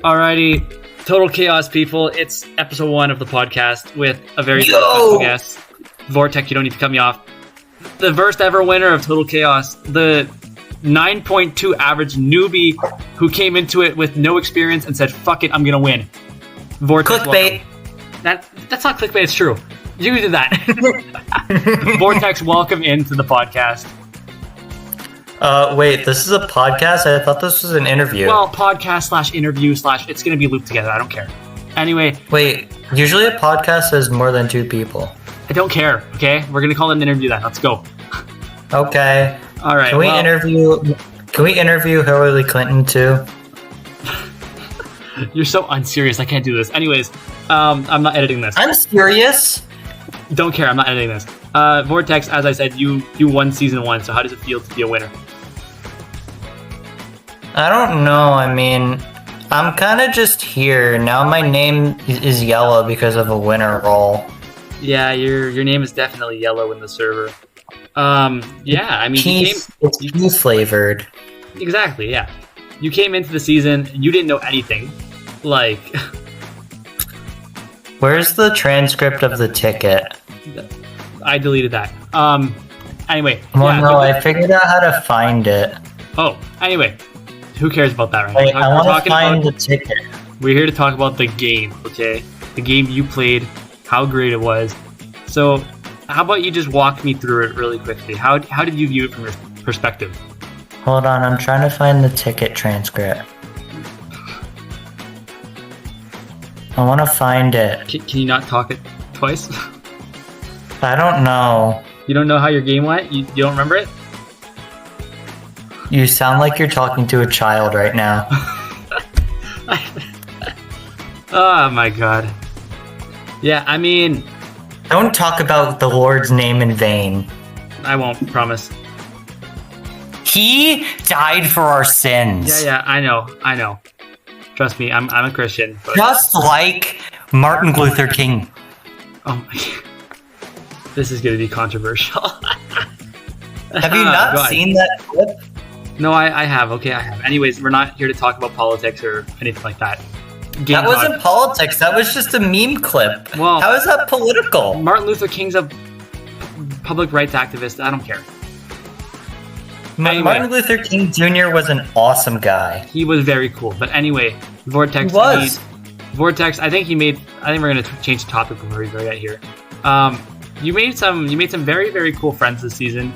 Alrighty, Total Chaos people. It's episode 1 of the podcast with a very special guest. Vortex, you don't need to cut me off. The first ever winner of Total Chaos, the 9.2 average newbie who came into it with no experience and said, fuck it, I'm gonna win. Vortex, clickbait. That's not clickbait, it's true. You did that. Vortex, welcome into the podcast. Wait, this is a podcast? I thought this was an interview. Well, podcast / interview / it's going to be looped together. I don't care. Anyway. Wait, usually a podcast has more than 2 people. I don't care, okay? We're going to call it an interview then. Let's go. Okay. All right. Can we interview Hillary Clinton too? You're so unserious. I can't do this. Anyways, I'm not editing this. I'm serious. Don't care. I'm not editing this. Vortex, as I said, you won season 1. So how does it feel to be a winner? I don't know. I mean, I'm kind of just here. Now my name is yellow because of a winner role. Yeah, your name is definitely yellow in the server. Yeah, I mean, it's pea flavored. Exactly, yeah. You came into the season, you didn't know anything. Like... Where's the transcript of the ticket? I deleted that. Anyway. Well, yeah, no, I figured out how to find it. Oh, anyway. Who cares about that right Wait, now? I want to find the ticket. We're here to talk about the game, okay? The game you played, how great it was. So, how about you just walk me through it really quickly? How did you view it from your perspective? Hold on, I'm trying to find the ticket transcript. I want to find it. Can you not talk it twice? I don't know. You don't know how your game went? You don't remember it? You sound like you're talking to a child right now. Oh my god. Yeah, I mean... Don't talk about the Lord's name in vain. I won't, promise. He died for our sins. Yeah, I know. Trust me, I'm a Christian. But... Just like Martin Luther King. Oh my god. This is going to be controversial. Have you not seen that clip? No, I have. Okay, I have. Anyways, we're not here to talk about politics or anything like that. That wasn't politics. That was just a meme clip. Well, how is that political? Martin Luther King's a public rights activist. I don't care. Anyway, Martin Luther King Jr. was an awesome guy. He was very cool. But anyway, Vortex. He was. Vortex. I think we're going to change the topic before we get here. You made some very, very cool friends this season.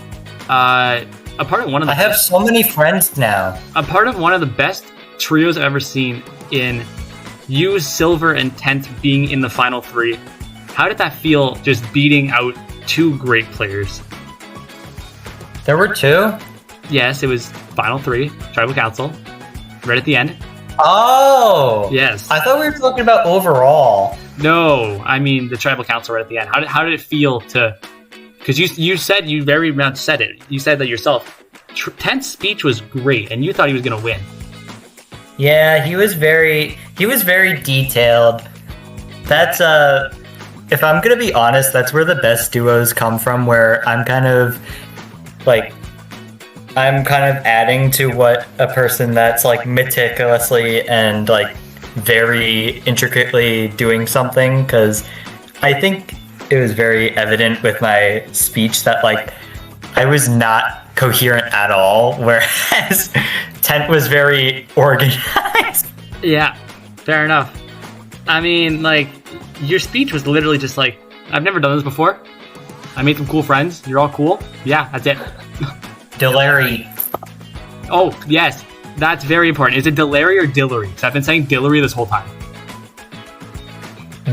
I have so many friends now. A part of one of the best trios I've ever seen in you, Silver, and Tent being in the final 3. How did that feel, just beating out 2 great players? There were 2? Yes, it was final 3, Tribal Council, right at the end. Oh! Yes. I thought we were talking about overall. No, I mean the Tribal Council right at the end. How did it feel to... Because you very much said it. You said that yourself. Tent's speech was great, and you thought he was going to win. Yeah, he was very detailed. That's, if I'm going to be honest, that's where the best duos come from, where I'm kind of adding to what a person that's, like, meticulously and, like, very intricately doing something, because I think it was very evident with my speech that, like, I was not coherent at all, whereas Tent was very organized. Yeah, fair enough. I mean, like, your speech was literally just like, I've never done this before. I made some cool friends. You're all cool. Yeah, that's it. Dillery. Oh, yes. That's very important. Is it Dillery or Dillery? Because I've been saying Dillery this whole time.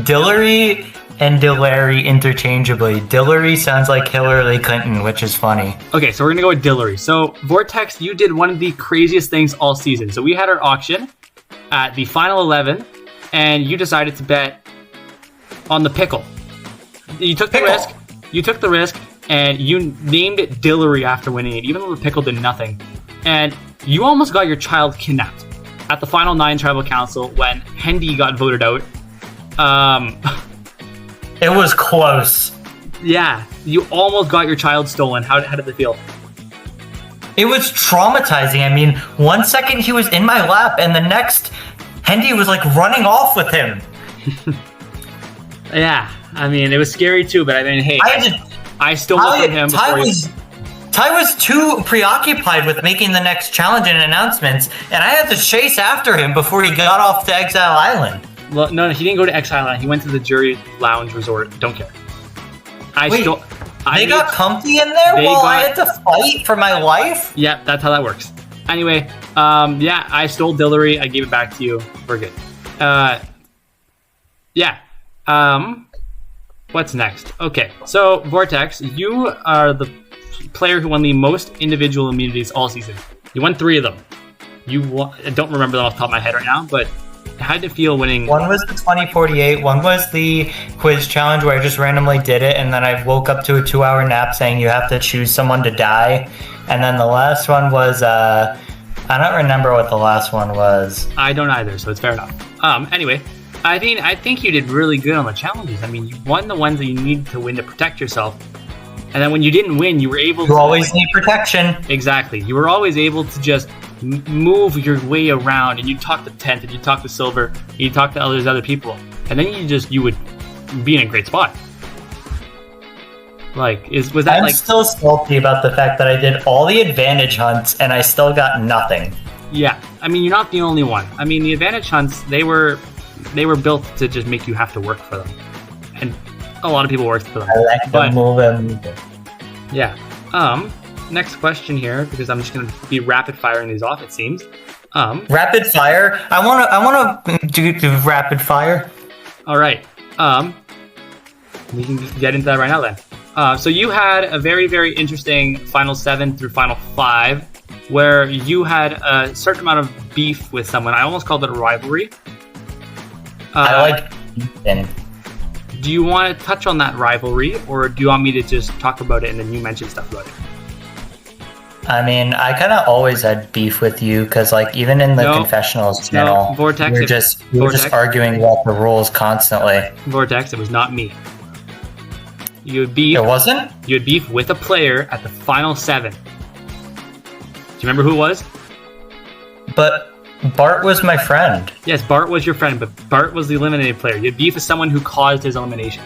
Dillery and Dillery interchangeably. Dillery sounds like Hillary Clinton, which is funny. Okay, so we're going to go with Dillery. So, Vortex, you did one of the craziest things all season. So we had our auction at the final 11, and you decided to bet on the pickle. You took the risk. You took the risk, and you named it Dillery after winning it, even though the pickle did nothing. And you almost got your child kidnapped at the final 9 Tribal Council when Hendy got voted out. It was close. Yeah, you almost got your child stolen. How did it feel? It was traumatizing. I mean, 1 second he was in my lap, and the next Hendy was like running off with him. Yeah, I mean, it was scary too, but I mean, hey, I stole it from him Ty was too preoccupied with making the next challenge and announcements, and I had to chase after him before he got off to Exile Island. Well, no, he didn't go to Exile Island. He went to the Jury Lounge Resort. Don't care. They got comfy in there while I had to fight for my life? Yeah, that's how that works. Anyway, yeah, I stole Dillery. I gave it back to you. We're good. Yeah. What's next? Okay, so Vortex, you are the player who won the most individual immunities all season. You won 3 of them. I don't remember them off the top of my head right now, but how did it feel winning? One was the 2048, one was the quiz challenge where I just randomly did it, and then I woke up to a 2-hour nap saying you have to choose someone to die. And then the last one was, I don't remember what the last one was. I don't either, so it's fair enough. Anyway, I think you did really good on the challenges. I mean, you won the ones that you needed to win to protect yourself. And then when you didn't win, you were able to... You always need protection. Exactly. You were always able to just move your way around, and you talk to Tent, and you talk to Silver, and you talk to other people, and then you would be in a great spot. Like, was that I'm still salty about the fact that I did all the advantage hunts, and I still got nothing. Yeah. I mean, you're not the only one. I mean, the advantage hunts, they were built to just make you have to work for them. And a lot of people worked for them. I like to move them. Yeah. Next question here, because I'm just going to be rapid firing these off, it seems. Rapid fire? I want to do rapid fire. All right. We can just get into that right now then. So you had a very, very interesting Final 7 through Final 5, where you had a certain amount of beef with someone. I almost called it a rivalry. I like beefing. Do you want to touch on that rivalry, or do you want me to just talk about it and then you mention stuff about it? I mean, I kind of always had beef with you because, like, even in the confessionals channel, Vortex, we were just arguing about the rules constantly. Vortex, it was not me. You had beef. It wasn't? You had beef with a player at the Final 7. Do you remember who it was? But Bart was my friend. Yes, Bart was your friend, but Bart was the eliminated player. You had beef with someone who caused his elimination.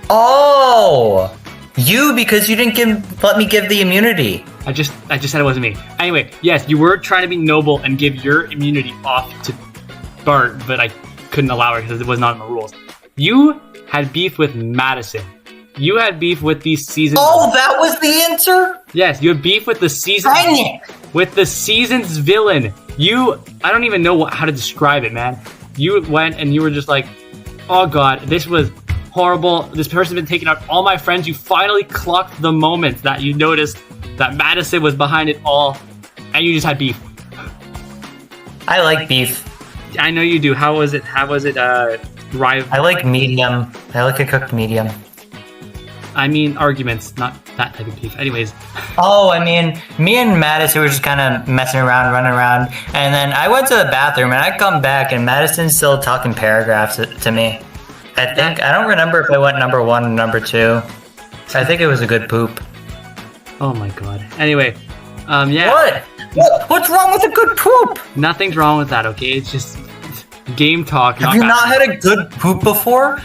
Oh! You, because you didn't let me give the immunity. I just said it wasn't me. Anyway, yes, you were trying to be noble and give your immunity off to Bart, but I couldn't allow it because it was not in the rules. You had beef with Madison. You had beef with the season. Oh, that was the answer? Yes, you had beef with the season. Dang it! With the season's villain. I don't even know how to describe it, man. You went and you were just like, oh god, this was horrible. This person's been taking out all my friends. You finally clocked the moment that you noticed that Madison was behind it all, and you just had beef. I like beef. I know you do. How was it? I like medium. I like a cooked medium. I mean, arguments, not that type of beef. Anyways. Oh, I mean, me and Madison were just kind of messing around, running around, and then I went to the bathroom, and I come back, and Madison's still talking paragraphs to me. I don't remember if I went number 1 or number 2. I think it was a good poop. Oh my god. Anyway, yeah. What? What's wrong with a good poop? Nothing's wrong with that, okay? It's just game talk. Have you not had a good poop before?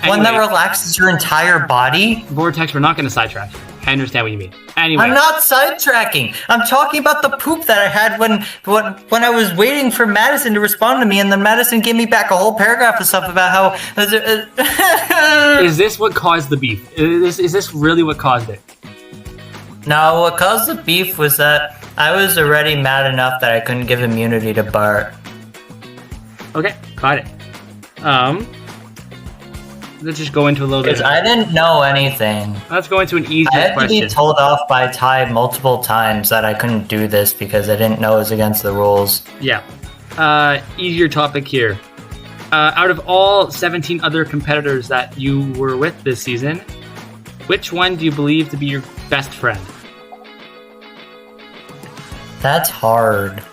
Anyway, one that relaxes your entire body? Vortex, we're not going to sidetrack. I understand what you mean. Anyway. I'm not sidetracking. I'm talking about the poop that I had when I was waiting for Madison to respond to me, and then Madison gave me back a whole paragraph of stuff about how... Is this what caused the beef? Is this really what caused it? No, what caused the beef was that I was already mad enough that I couldn't give immunity to Bart. Okay, got it. Let's just go into a little bit. Because I didn't know anything. Let's go into an easier question. I had to be told off by Ty multiple times that I couldn't do this because I didn't know it was against the rules. Yeah. Easier topic here. Out of all 17 other competitors that you were with this season, which one do you believe to be your best friend? That's hard.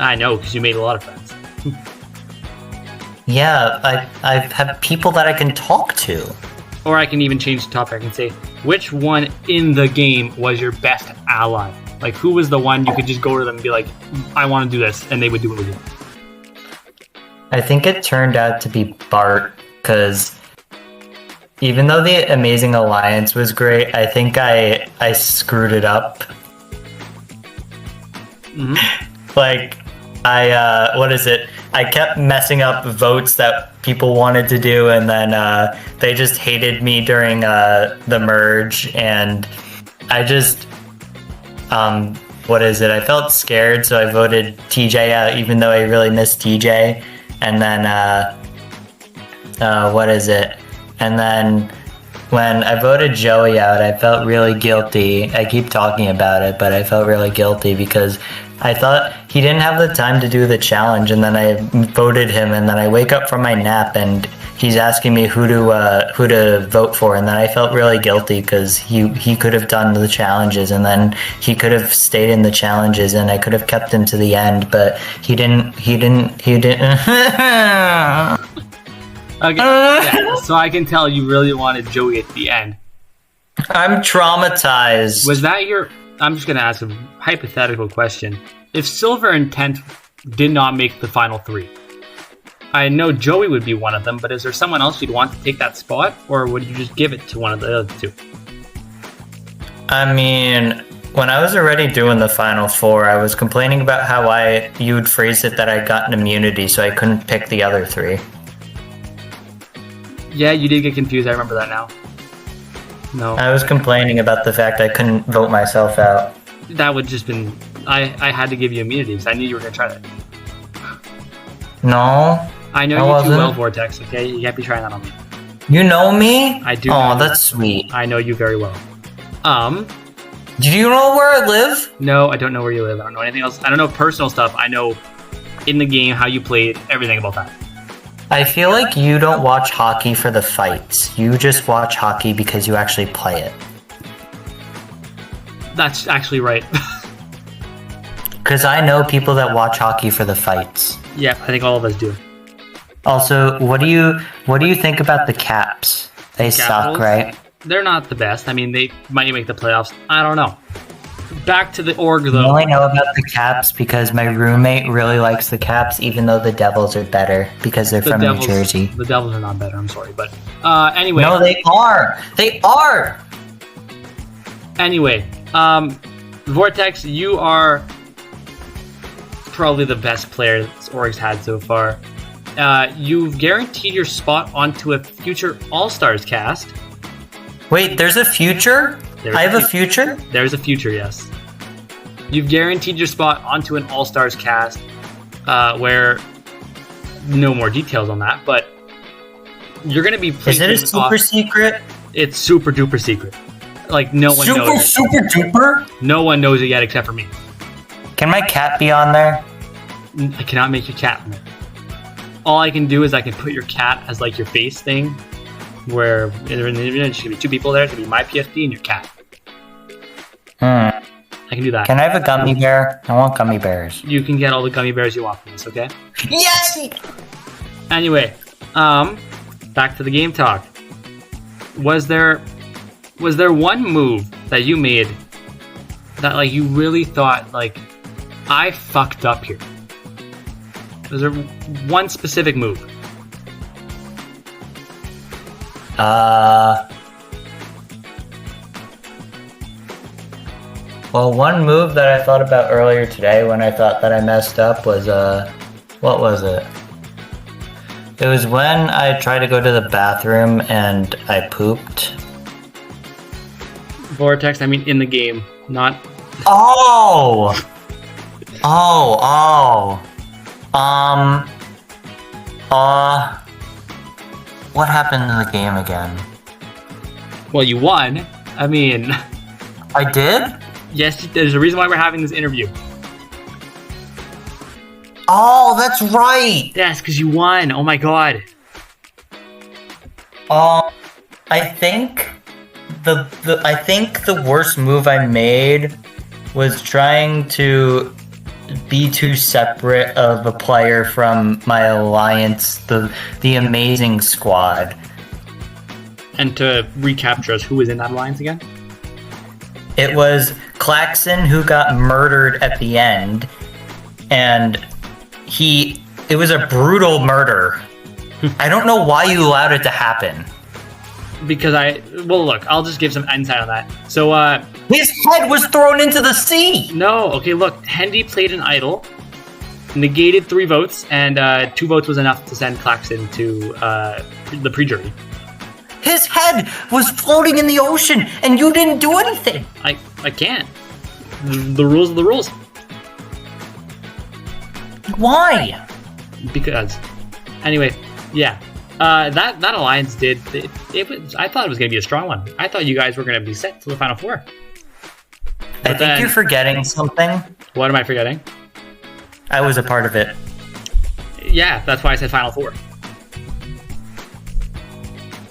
I know, because you made a lot of friends. Yeah, I have people that I can talk to. Or I can even change the topic. I can say, which one in the game was your best ally? Like, who was the one you could just go to them and be like, I want to do this, and they would do it with you? I think it turned out to be Bart, because even though the Amazing Alliance was great, I think I screwed it up. Mm-hmm. Like, what is it? I kept messing up votes that people wanted to do, and then they just hated me during the merge, and I just, what is it? I felt scared, so I voted TJ out, even though I really missed TJ. And then, what is it? And then when I voted Joey out, I felt really guilty. I keep talking about it, but I felt really guilty because I thought he didn't have the time to do the challenge, and then I voted him, and then I wake up from my nap and he's asking me who to vote for, and then I felt really guilty because he could have done the challenges, and then he could have stayed in the challenges, and I could have kept him to the end, but he didn't. Okay, yeah, so I can tell you really wanted Joey at the end. I'm traumatized. Was that your... I'm just going to ask a hypothetical question. If Silver and Tent did not make the final 3, I know Joey would be one of them, but is there someone else you'd want to take that spot, or would you just give it to one of the other 2? I mean, when I was already doing the final 4, I was complaining about how you would phrase it that I got an immunity, so I couldn't pick the other 3. Yeah, you did get confused. I remember that now. No. I was complaining about the fact I couldn't vote myself out. That would just been... I had to give you immunity because I knew you were going to try that. No. I know you too well, Vortex, okay? You can't be trying that on me. You know me? I do. Oh, that's sweet. I know you very well. Do you know where I live? No, I don't know where you live. I don't know anything else. I don't know personal stuff. I know in the game how you played, everything about that. I feel like you don't watch hockey for the fights. You just watch hockey because you actually play it. That's actually right. Because I know people that watch hockey for the fights. Yeah, I think all of us do. Also, what do you think about the Caps? They suck, right? They're not the best. I mean, they might make the playoffs. I don't know. Back to the org, though. I only know about the Caps because my roommate really likes the Caps, even though the Devils are better because they're from New Jersey. The Devils are not better. I'm sorry, but anyway. No, they are. They are. Anyway, Vortex, you are probably the best player this org's had so far. You've guaranteed your spot onto a future All-Stars cast. Wait, there's a future? I have a future? There's a future, yes. You've guaranteed your spot onto an All-Stars cast, where no more details on that, but you're going to be... Is it a super secret? It's super duper secret. Like, no one knows. Super duper? No one knows it yet except for me. Can my cat be on there? I cannot make your cat on there. All I can do is I can put your cat as, like, your face thing, where there's going to be 2 people there. It's going to be my PSP and your cat. I can do that. Can I have a gummy bear? I want gummy bears. You can get all the gummy bears you want from this, okay? Yes! Anyway, back to the game talk. Was there one move that you made that, like, you really thought, like, I fucked up here? Was there one specific move? Well, one move that I thought about earlier today when I thought that I messed up was, what was it? It was when I tried to go to the bathroom and I pooped. Vortex, I mean in the game, not... Oh! What happened in the game again? Well, you won. I mean... I did? Yes, there's a reason why we're having this interview. Oh, that's right! Yes, because you won. Oh my god. I think the worst move I made was trying to be too separate of a player from my alliance, the Amazing Squad. And to recapture us, who was in that alliance again? It was Klaxon, who got murdered at the end, and he it was a brutal murder. I don't know why you allowed it to happen. Because look, I'll just give some insight on that. So, his head was thrown into the sea! No, okay, look, Hendy played an idol, negated 3 votes, and 2 votes was enough to send Claxton to the pre-jury. His head was floating in the ocean, and you didn't do anything! I can't. The rules are the rules. Why? Because. Anyway, yeah. That alliance did. I thought it was going to be a strong one. I thought you guys were going to be set to the Final Four. I think you're forgetting something. What am I forgetting? I was a part of it. Yeah, that's why I said Final Four.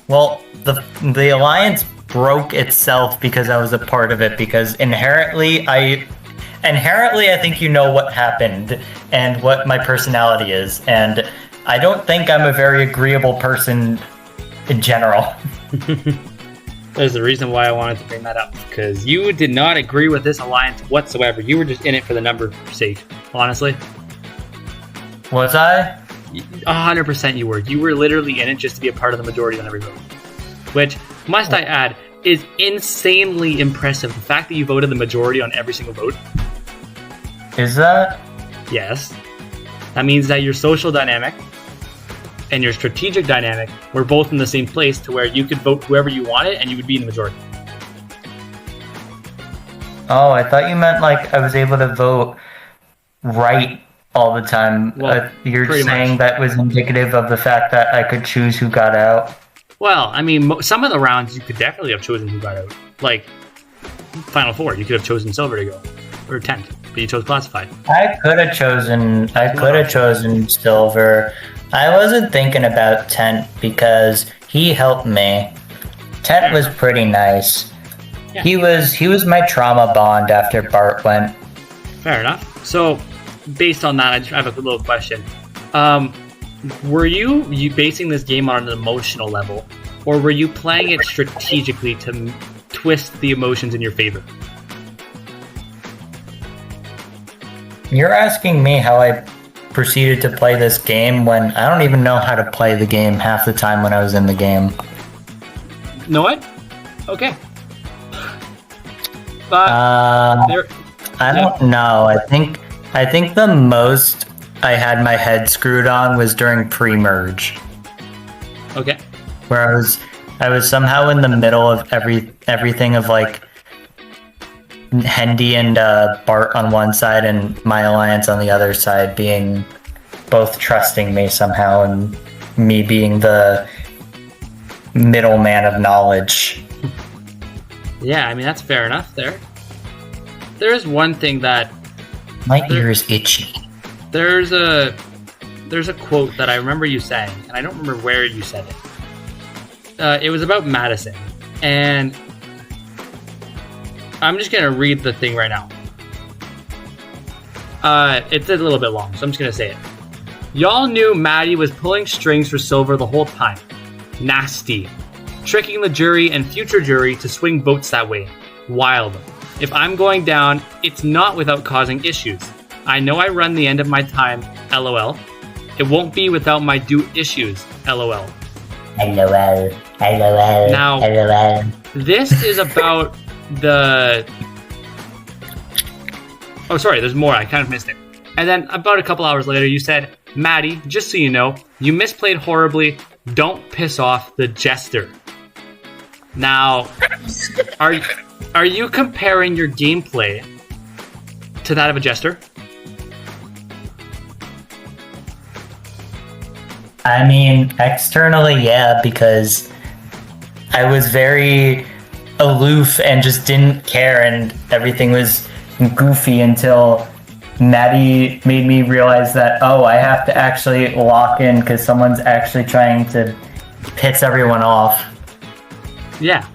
Well, the alliance broke itself because I was a part of it. Because inherently, I think you know what happened and what my personality is, and I don't think I'm a very agreeable person in general. There's the reason why I wanted to bring that up, because you did not agree with this alliance whatsoever. You were just in it for the number's sake, honestly. Was I? 100% you were. You were literally in it just to be a part of the majority on every vote. Which, must I add, is insanely impressive. The fact that you voted the majority on every single vote. Is that? Yes. That means that your social dynamic and your strategic dynamic were both in the same place to where you could vote whoever you wanted and you would be in the majority. Oh, I thought you meant like I was able to vote right all the time. Well, you're saying that was indicative of the fact that I could choose who got out? Well, I mean, some of the rounds you could definitely have chosen who got out. Like, Final Four, you could have chosen Silver to go. Or 10th, but you chose Classified. I could have chosen Silver. I wasn't thinking about Tent because he helped me. Tent was pretty nice. Yeah. He was my trauma bond after Bart went. Fair enough. So, based on that, I just have a little question. Were you basing this game on an emotional level, or were you playing it strategically to twist the emotions in your favor? You're asking me how I proceeded to play this game when I don't even know how to play the game half the time when I was in the game. Know what? Okay. I don't know. I think the most I had my head screwed on was during pre-merge. Okay. Where I was somehow in the middle of everything of like Hendy and Bart on one side and my alliance on the other side being both trusting me somehow and me being the middleman of knowledge. Yeah, I mean, that's fair enough there. There's one thing that... My ear is itchy. There's a quote that I remember you saying, and I don't remember where you said it. It was about Madison, and I'm just going to read the thing right now. It's a little bit long, so I'm just going to say it. Y'all knew Maddie was pulling strings for Silver the whole time. Nasty. Tricking the jury and future jury to swing votes that way. Wild. If I'm going down, it's not without causing issues. I know I run the end of my time, LOL. It won't be without my due issues, LOL. LOL. LOL. Now, LOL. This is about the... Oh, sorry, there's more. I kind of missed it. And then about a couple hours later, you said, Maddie, just so you know, you misplayed horribly. Don't piss off the jester. Now, are you comparing your gameplay to that of a jester? I mean, externally, yeah, because I was very aloof and just didn't care, and everything was goofy until Maddie made me realize that, oh, I have to actually lock in because someone's actually trying to piss everyone off. Yeah.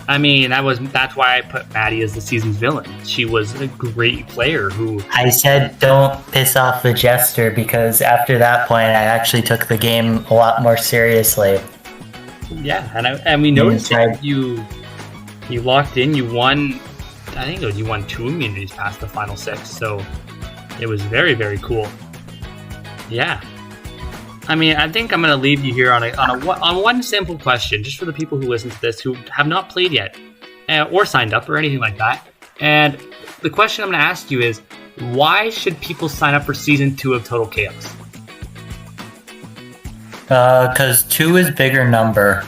I mean, that's why I put Maddie as the season's villain. She was a great player who... I said don't piss off the jester because after that point, I actually took the game a lot more seriously. Yeah, and we noticed that you locked in, you won, I think it was you won 2 immunities past the final 6, so it was very, very cool. Yeah. I mean, I think I'm going to leave you here on one simple question, just for the people who listen to this who have not played yet, or signed up or anything like that. And the question I'm going to ask you is, why should people sign up for Season 2 of Total Chaos? Because 2 is bigger number.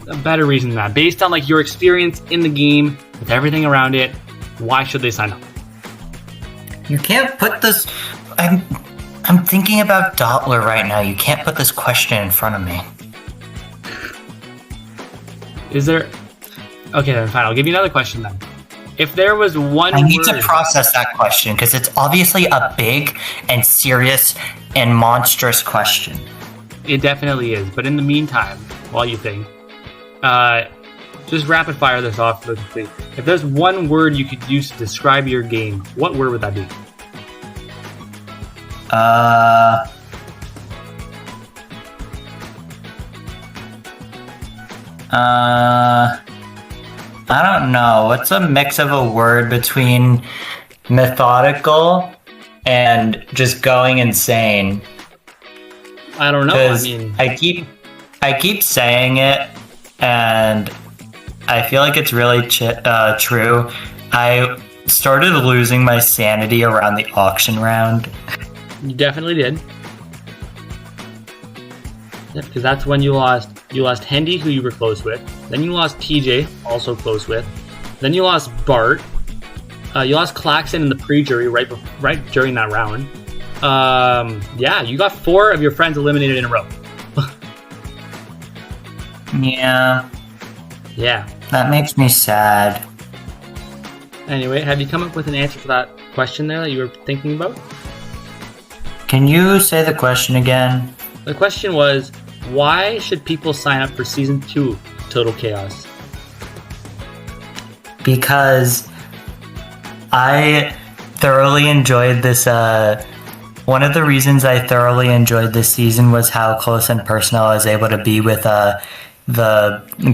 A better reason than that. Based on like your experience in the game, with everything around it, why should they sign up? You can't put this... I'm thinking about Dottler right now. You can't put this question in front of me. Is there... Okay, then fine. I'll give you another question then. If there was one I need word... to process that question, because it's obviously a big and serious and monstrous question. It definitely is. But in the meantime, while you think, just rapid fire this off really quickly. If there's one word you could use to describe your game, what word would that be? I don't know. What's a mix of a word between methodical and just going insane? I don't know. I mean, I keep saying it, and I feel like it's really true. I started losing my sanity around the auction round. You definitely did. Yeah, because that's when you lost. You lost Hendy, who you were close with. Then you lost TJ, also close with. Then you lost Bart. You lost Claxon in the pre-jury right during that round. Yeah, you got 4 of your friends eliminated in a row. Yeah. Yeah. That makes me sad. Anyway, have you come up with an answer for that question there that you were thinking about? Can you say the question again? The question was, why should people sign up for Season 2 of Total Chaos? Because I thoroughly enjoyed this. One of the reasons I thoroughly enjoyed this season was how close and personal I was able to be with the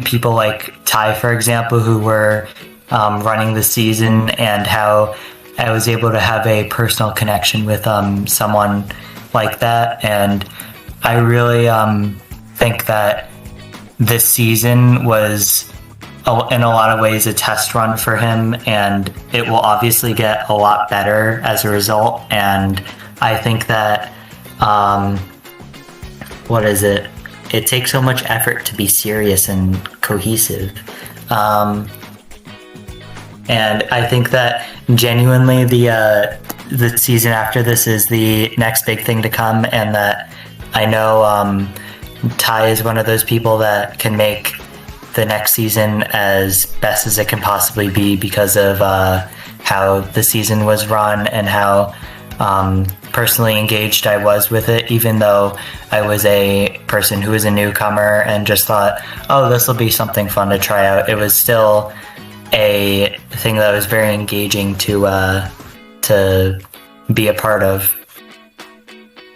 people like Ty, for example, who were running the season, and how I was able to have a personal connection with someone like that. And I really think that this season was, in a lot of ways, a test run for him, and it will obviously get a lot better as a result. And I think that, it takes so much effort to be serious and cohesive. And I think that genuinely the season after this is the next big thing to come, and that I know Ty is one of those people that can make the next season as best as it can possibly be, because of how the season was run and how personally engaged I was with it, even though I was a person who was a newcomer and just thought, oh, this will be something fun to try out. It was still a thing that was very engaging to be a part of.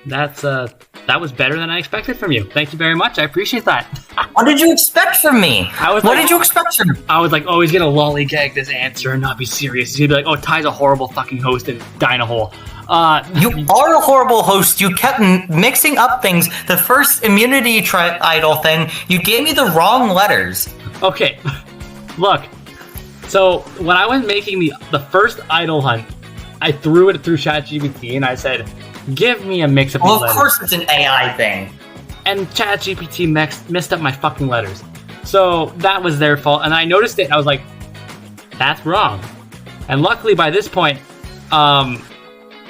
That was better than I expected from you. Thank you very much. I appreciate that. What did you expect from me? What did you expect from me? I was like, oh, he's gonna lollygag this answer and not be serious. He'd be like, oh, Ty's a horrible fucking host and die in a hole. You are a horrible host. You kept mixing up things. The first immunity idol thing, you gave me the wrong letters. Okay, look. So when I was making the first idol hunt, I threw it through ChatGPT and I said, give me a mix of these letters. Well, of course it's an AI thing. And ChatGPT messed up my fucking letters. So that was their fault. And I noticed it and I was like, that's wrong. And luckily by this point,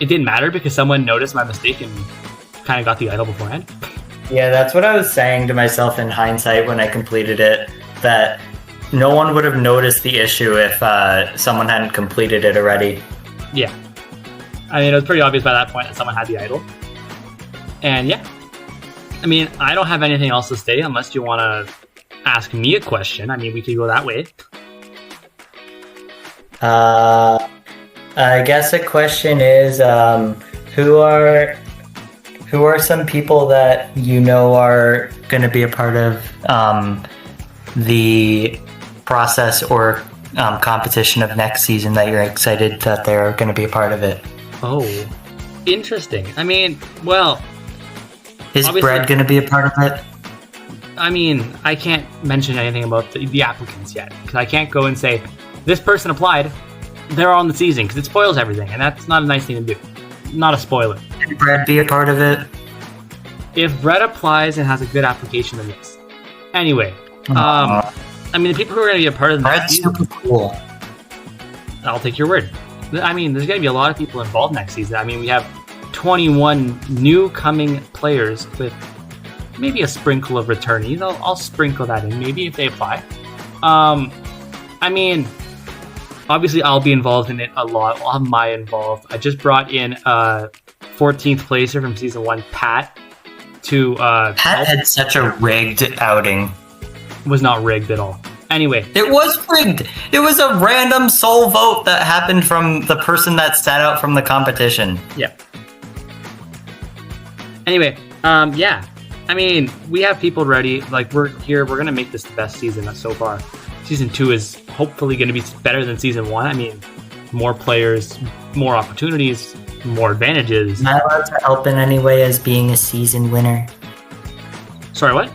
it didn't matter because someone noticed my mistake and kind of got the idol beforehand. Yeah, that's what I was saying to myself in hindsight when I completed it, that no one would have noticed the issue if someone hadn't completed it already. Yeah. I mean, it was pretty obvious by that point that someone had the idol. And yeah. I mean, I don't have anything else to say unless you want to ask me a question. I mean, we could go that way. I guess the question is, who are some people that you know are going to be a part of the process or competition of next season that you're excited that they're going to be a part of it? Oh, Interesting. I mean, well, Is Brad going to be a part of it? I mean, I can't mention anything about the applicants yet, because I can't go and say, this person applied, they're on the season, because it spoils everything, and that's not a nice thing to do. Not a spoiler. Can Brad be a part of it? If Brett applies and has a good application, then yes. Anyway, I mean, the people who are going to be a part of the next season, super cool. I'll take your word. I mean, there's going to be a lot of people involved next season. I mean, we have 21 new coming players with maybe a sprinkle of returnees. I'll sprinkle that in, maybe, if they apply. I mean, obviously, I'll be involved in it a lot. I'll have Maya involved. I just brought in 14th placer from Season 1, Pat, to Pat had such a rigged outing. Was not rigged at all. Anyway. It was rigged! It was a random sole vote that happened from the person that sat out from the competition. Yeah. Anyway, yeah. I mean, we have people ready. Like, we're here. We're going to make this the best season so far. Season 2 is hopefully going to be better than Season 1. I mean, more players, more opportunities, more advantages. Am I allowed to help in any way as being a season winner? Sorry, what?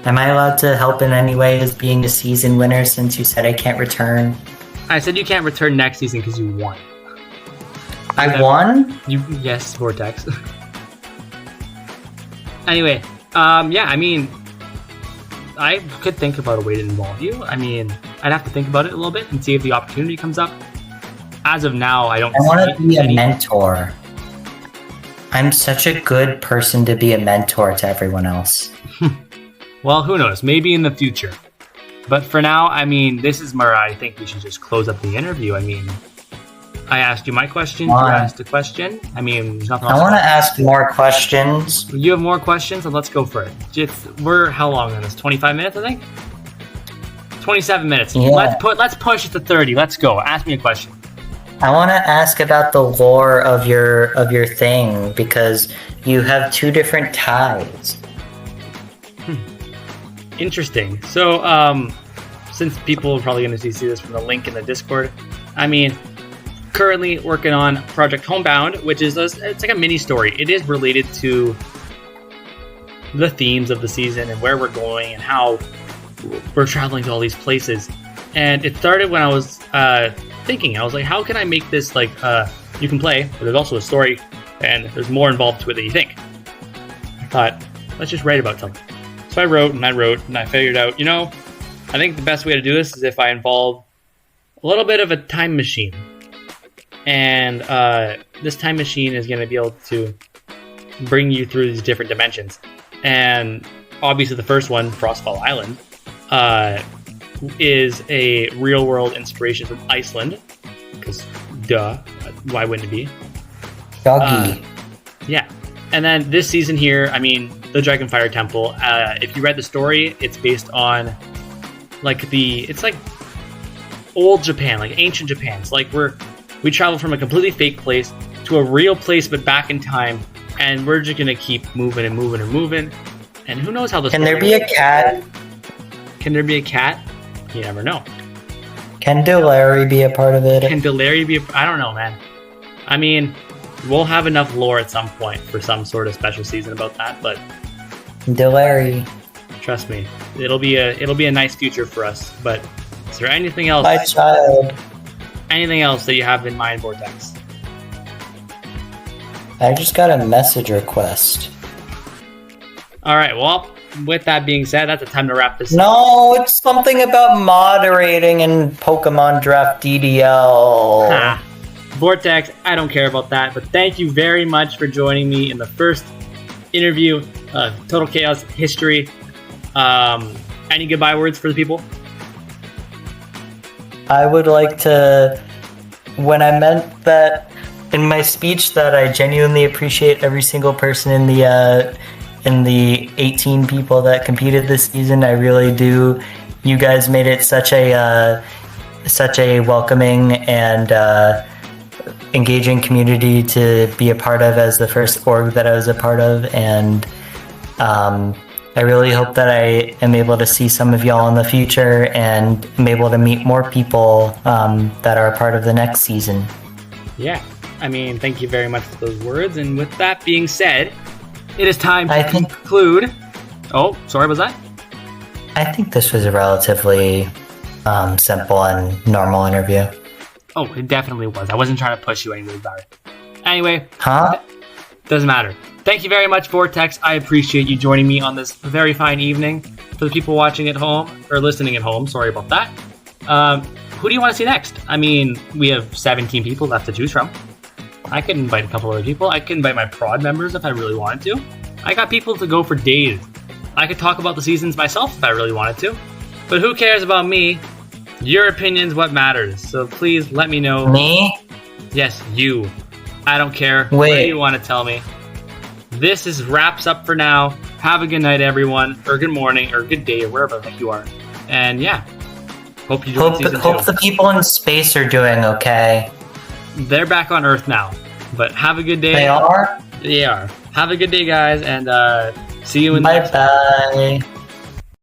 Am I allowed to help in any way as being a season winner since you said I can't return? I said you can't return next season because you won. I won? Yes, Vortex. Anyway, yeah, I mean, I could think about a way to involve you. I mean, I'd have to think about it a little bit and see if the opportunity comes up. As of now, I want to be a mentor. I'm such a good person to be a mentor to everyone else. Well, who knows? Maybe in the future. But for now, I mean, this is where I think we should just close up the interview. I mean, I asked you my question. You asked a question. I mean, there's nothing else. I want to ask more questions. You have more questions? Then let's go for it. We're how long on this? 25 minutes, I think? 27 minutes. Yeah. Let's push it to 30. Let's go. Ask me a question. I want to ask about the lore of your thing, because you have two different ties. Interesting. So, since people are probably going to see this from the link in the Discord, I mean, currently working on Project Homebound, which is it's like a mini story. It is related to the themes of the season and where we're going and how we're traveling to all these places. And it started when I was thinking. I was like, how can I make this like you can play, but there's also a story and there's more involved to it than you think. I thought, let's just write about something. So I wrote and I figured out, I think the best way to do this is if I involve a little bit of a time machine. And this time machine is going to be able to bring you through these different dimensions. And obviously the first one, Frostfall Island, is a real-world inspiration from Iceland. Because, duh, why wouldn't it be? Doggy. Yeah. And then this season here, I mean, the Dragonfire Temple, if you read the story, it's based on, it's like old Japan, like ancient Japan. It's like we travel from a completely fake place to a real place, but back in time, and we're just gonna keep moving and moving and moving. And who knows how this. Can there be a cat? Can there be a cat? You never know. Can Delary be a part of it? Can Delary be? I don't know, man. I mean, we'll have enough lore at some point for some sort of special season about that, but Delary. Trust me, it'll be a nice future for us. But is there anything else? My child. Anything else that you have in mind, Vortex? I just got a message request. All right. Well, with that being said, that's the time to wrap this up. No, it's something about moderating in Pokemon Draft DDL. Ha. Vortex, I don't care about that, but thank you very much for joining me in the first interview of Total Chaos history. Any goodbye words for the people? I would like to, when I meant that in my speech, that I genuinely appreciate every single person in the 18 people that competed this season. I really do. You guys made it such a welcoming and engaging community to be a part of as the first org that I was a part of, and I really hope that I am able to see some of y'all in the future and am able to meet more people that are a part of the next season. Yeah. I mean, thank you very much for those words. And with that being said, it is time to I think- conclude. Oh, sorry, was that? I think this was a relatively simple and normal interview. Oh, it definitely was. I wasn't trying to push you any way better. Anyway, Huh? doesn't matter. Thank you very much, Vortex. I appreciate you joining me on this very fine evening. For the people watching at home, or listening at home, sorry about that. Who do you want to see next? I mean, we have 17 people left to choose from. I could invite a couple other people. I could invite my prod members if I really wanted to. I got people to go for days. I could talk about the seasons myself if I really wanted to. But who cares about me? Your opinion's what matters. So please let me know. Me? Yes, you. I don't care. Wait. What do you want to tell me? This is wraps up for now. Have a good night, everyone. Or good morning, or good day, or wherever the heck you are. And yeah. Hope you join season 2. Hope the people in space are doing okay. They're back on Earth now. But have a good day. They are? They are. Have a good day, guys, and see you in the next Bye-bye.